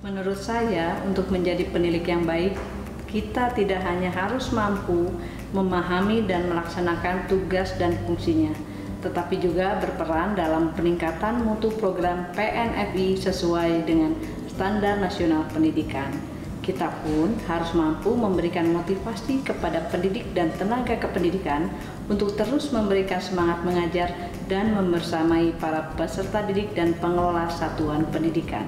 Menurut saya, untuk menjadi penilik yang baik, kita tidak hanya harus mampu memahami dan melaksanakan tugas dan fungsinya, tetapi juga berperan dalam peningkatan mutu program PNFI sesuai dengan standar nasional pendidikan. Kita pun harus mampu memberikan motivasi kepada pendidik dan tenaga kependidikan untuk terus memberikan semangat mengajar dan membersamai para peserta didik dan pengelola satuan pendidikan.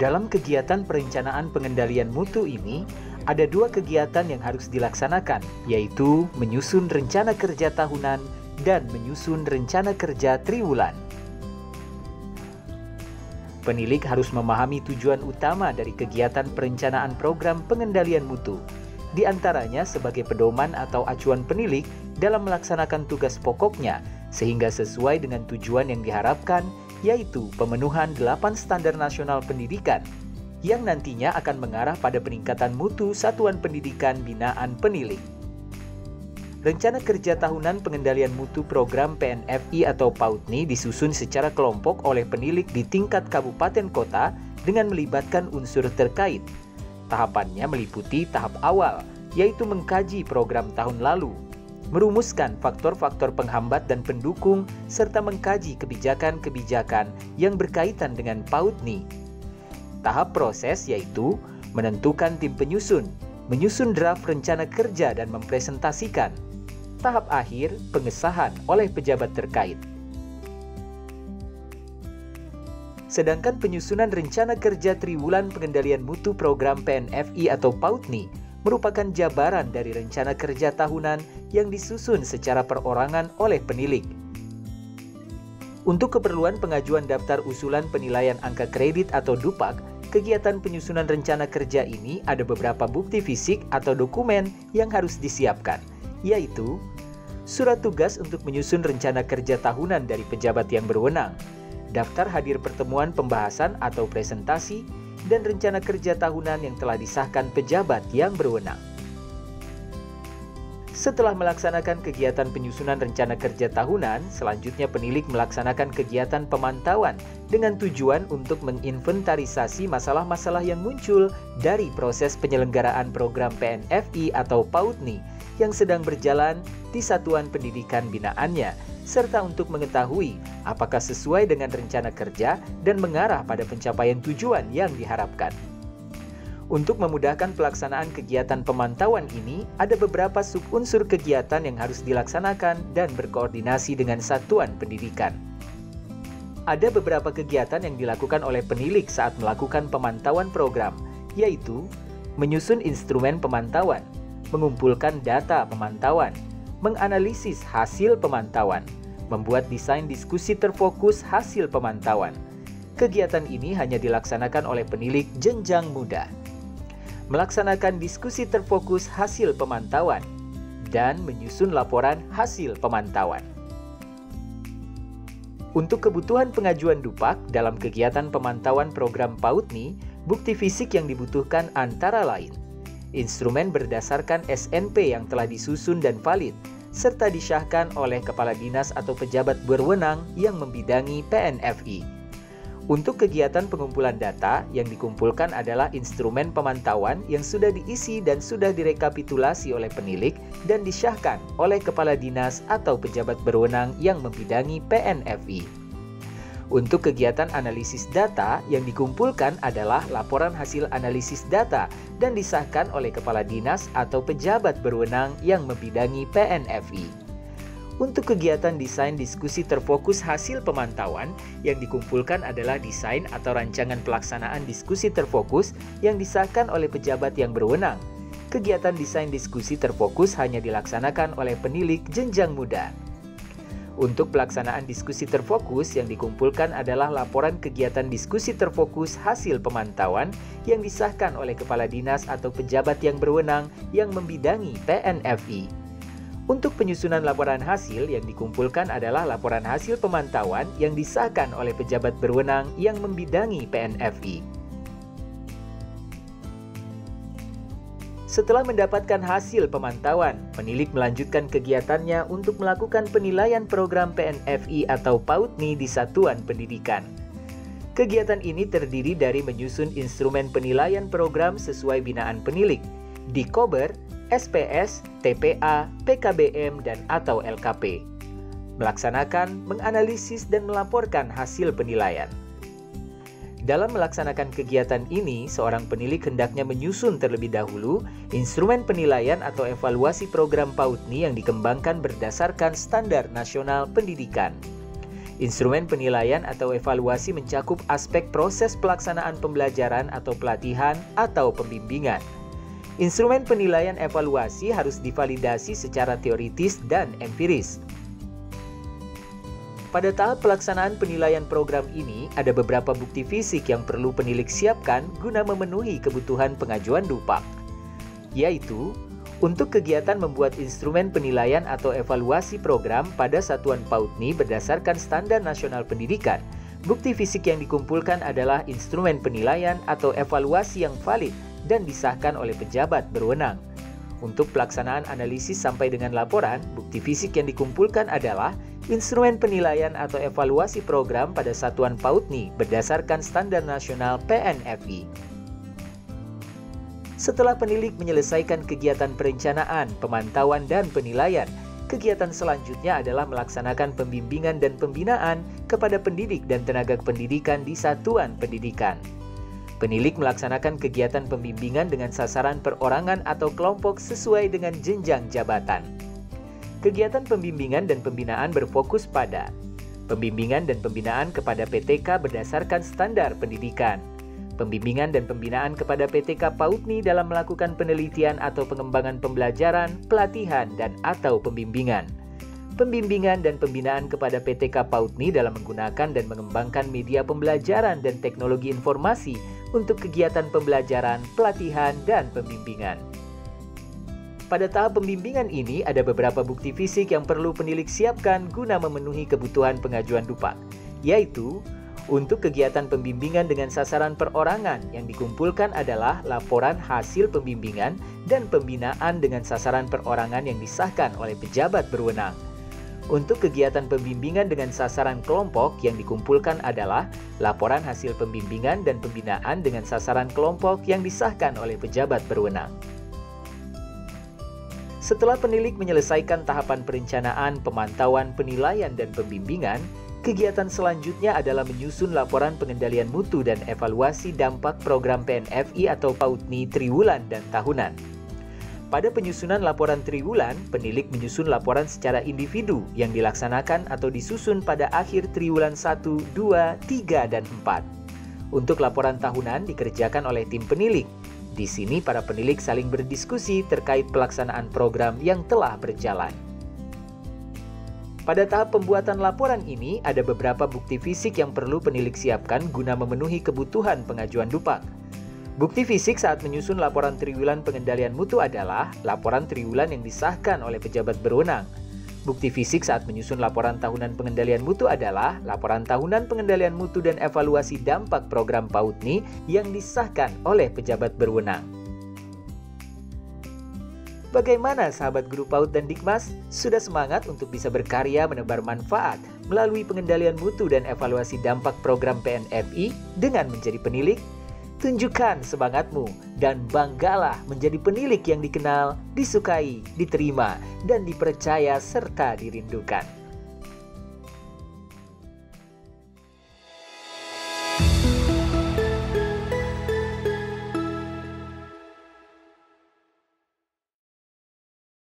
Dalam kegiatan perencanaan pengendalian mutu ini, ada dua kegiatan yang harus dilaksanakan, yaitu menyusun rencana kerja tahunan dan menyusun rencana kerja triwulan. Penilik harus memahami tujuan utama dari kegiatan perencanaan program pengendalian mutu, di antaranya sebagai pedoman atau acuan penilik dalam melaksanakan tugas pokoknya, sehingga sesuai dengan tujuan yang diharapkan, yaitu pemenuhan 8 standar nasional pendidikan, yang nantinya akan mengarah pada peningkatan mutu satuan pendidikan binaan penilik. Rencana kerja tahunan pengendalian mutu program PNFI atau PAUTNI disusun secara kelompok oleh penilik di tingkat kabupaten kota dengan melibatkan unsur terkait. Tahapannya meliputi tahap awal, yaitu mengkaji program tahun lalu, merumuskan faktor-faktor penghambat dan pendukung, serta mengkaji kebijakan-kebijakan yang berkaitan dengan PAUTNI. Tahap proses yaitu menentukan tim penyusun, menyusun draft rencana kerja dan mempresentasikan. Tahap akhir, pengesahan oleh pejabat terkait. Sedangkan penyusunan rencana kerja triwulan pengendalian mutu program PNFI atau PAUTNI merupakan jabaran dari rencana kerja tahunan yang disusun secara perorangan oleh penilik. Untuk keperluan pengajuan daftar usulan penilaian angka kredit atau DUPAK, kegiatan penyusunan rencana kerja ini ada beberapa bukti fisik atau dokumen yang harus disiapkan, yaitu surat tugas untuk menyusun rencana kerja tahunan dari pejabat yang berwenang, daftar hadir pertemuan pembahasan atau presentasi, dan rencana kerja tahunan yang telah disahkan pejabat yang berwenang. Setelah melaksanakan kegiatan penyusunan rencana kerja tahunan, selanjutnya penilik melaksanakan kegiatan pemantauan dengan tujuan untuk menginventarisasi masalah-masalah yang muncul dari proses penyelenggaraan program PNFI atau PAUTNI yang sedang berjalan di satuan pendidikan binaannya, serta untuk mengetahui apakah sesuai dengan rencana kerja dan mengarah pada pencapaian tujuan yang diharapkan. Untuk memudahkan pelaksanaan kegiatan pemantauan ini, ada beberapa subunsur kegiatan yang harus dilaksanakan dan berkoordinasi dengan satuan pendidikan. Ada beberapa kegiatan yang dilakukan oleh penilik saat melakukan pemantauan program, yaitu menyusun instrumen pemantauan, mengumpulkan data pemantauan, menganalisis hasil pemantauan, membuat desain diskusi terfokus hasil pemantauan. Kegiatan ini hanya dilaksanakan oleh penilik jenjang muda. Melaksanakan diskusi terfokus hasil pemantauan, dan menyusun laporan hasil pemantauan. Untuk kebutuhan pengajuan DUPAK dalam kegiatan pemantauan program PAUTNI, bukti fisik yang dibutuhkan antara lain instrumen berdasarkan SNP yang telah disusun dan valid, serta disahkan oleh kepala dinas atau pejabat berwenang yang membidangi PNFI. Untuk kegiatan pengumpulan data, yang dikumpulkan adalah instrumen pemantauan yang sudah diisi dan sudah direkapitulasi oleh penilik dan disahkan oleh kepala dinas atau pejabat berwenang yang membidangi PNFI. Untuk kegiatan analisis data, yang dikumpulkan adalah laporan hasil analisis data dan disahkan oleh kepala dinas atau pejabat berwenang yang membidangi PNFI. Untuk kegiatan desain diskusi terfokus hasil pemantauan, yang dikumpulkan adalah desain atau rancangan pelaksanaan diskusi terfokus yang disahkan oleh pejabat yang berwenang. Kegiatan desain diskusi terfokus hanya dilaksanakan oleh penilik jenjang muda. Untuk pelaksanaan diskusi terfokus, yang dikumpulkan adalah laporan kegiatan diskusi terfokus hasil pemantauan yang disahkan oleh kepala dinas atau pejabat yang berwenang yang membidangi PNFI. Untuk penyusunan laporan hasil, yang dikumpulkan adalah laporan hasil pemantauan yang disahkan oleh pejabat berwenang yang membidangi PNFI. Setelah mendapatkan hasil pemantauan, penilik melanjutkan kegiatannya untuk melakukan penilaian program PNFI atau PAUTNI di satuan pendidikan. Kegiatan ini terdiri dari menyusun instrumen penilaian program sesuai binaan penilik, Dikober, SPS, TPA, PKBM, dan atau LKP. Melaksanakan, menganalisis, dan melaporkan hasil penilaian. Dalam melaksanakan kegiatan ini, seorang penilik hendaknya menyusun terlebih dahulu instrumen penilaian atau evaluasi program PAUTNI yang dikembangkan berdasarkan standar nasional pendidikan. Instrumen penilaian atau evaluasi mencakup aspek proses pelaksanaan pembelajaran atau pelatihan atau pembimbingan. Instrumen penilaian evaluasi harus divalidasi secara teoritis dan empiris. Pada tahap pelaksanaan penilaian program ini, ada beberapa bukti fisik yang perlu penilik siapkan guna memenuhi kebutuhan pengajuan DUPAK, yaitu untuk kegiatan membuat instrumen penilaian atau evaluasi program pada satuan PAUTNI berdasarkan standar nasional pendidikan. Bukti fisik yang dikumpulkan adalah instrumen penilaian atau evaluasi yang valid dan disahkan oleh pejabat berwenang. Untuk pelaksanaan analisis sampai dengan laporan, bukti fisik yang dikumpulkan adalah instrumen penilaian atau evaluasi program pada satuan PAUTNI berdasarkan standar nasional PNFI. Setelah penilik menyelesaikan kegiatan perencanaan, pemantauan, dan penilaian, kegiatan selanjutnya adalah melaksanakan pembimbingan dan pembinaan kepada pendidik dan tenaga pendidikan di satuan pendidikan. Penilik melaksanakan kegiatan pembimbingan dengan sasaran perorangan atau kelompok sesuai dengan jenjang jabatan. Kegiatan pembimbingan dan pembinaan berfokus pada pembimbingan dan pembinaan kepada PTK berdasarkan standar pendidikan, pembimbingan dan pembinaan kepada PTK PAUTNI dalam melakukan penelitian atau pengembangan pembelajaran, pelatihan, dan atau pembimbingan, pembimbingan dan pembinaan kepada PTK PAUTNI dalam menggunakan dan mengembangkan media pembelajaran dan teknologi informasi untuk kegiatan pembelajaran, pelatihan, dan pembimbingan. Pada tahap pembimbingan ini, ada beberapa bukti fisik yang perlu penilik siapkan guna memenuhi kebutuhan pengajuan DUPAK, yaitu untuk kegiatan pembimbingan dengan sasaran perorangan yang dikumpulkan adalah laporan hasil pembimbingan dan pembinaan dengan sasaran perorangan yang disahkan oleh pejabat berwenang. Untuk kegiatan pembimbingan dengan sasaran kelompok yang dikumpulkan adalah laporan hasil pembimbingan dan pembinaan dengan sasaran kelompok yang disahkan oleh pejabat berwenang. Setelah penilik menyelesaikan tahapan perencanaan, pemantauan, penilaian, dan pembimbingan, kegiatan selanjutnya adalah menyusun laporan pengendalian mutu dan evaluasi dampak program PNFI atau PAUTNI triwulan dan tahunan. Pada penyusunan laporan triwulan, penilik menyusun laporan secara individu yang dilaksanakan atau disusun pada akhir triwulan 1, 2, 3, dan 4. Untuk laporan tahunan dikerjakan oleh tim penilik. Di sini para penilik saling berdiskusi terkait pelaksanaan program yang telah berjalan. Pada tahap pembuatan laporan ini, ada beberapa bukti fisik yang perlu penilik siapkan guna memenuhi kebutuhan pengajuan DUPAK. Bukti fisik saat menyusun laporan triwulan pengendalian mutu adalah laporan triwulan yang disahkan oleh pejabat berwenang. Bukti fisik saat menyusun laporan tahunan pengendalian mutu adalah laporan tahunan pengendalian mutu dan evaluasi dampak program PAUTNI yang disahkan oleh pejabat berwenang. Bagaimana sahabat guru PAUD dan Dikmas? Sudah semangat untuk bisa berkarya menebar manfaat melalui pengendalian mutu dan evaluasi dampak program PNFI dengan menjadi penilik? Tunjukkan semangatmu dan banggalah menjadi penilik yang dikenal, disukai, diterima, dan dipercaya serta dirindukan.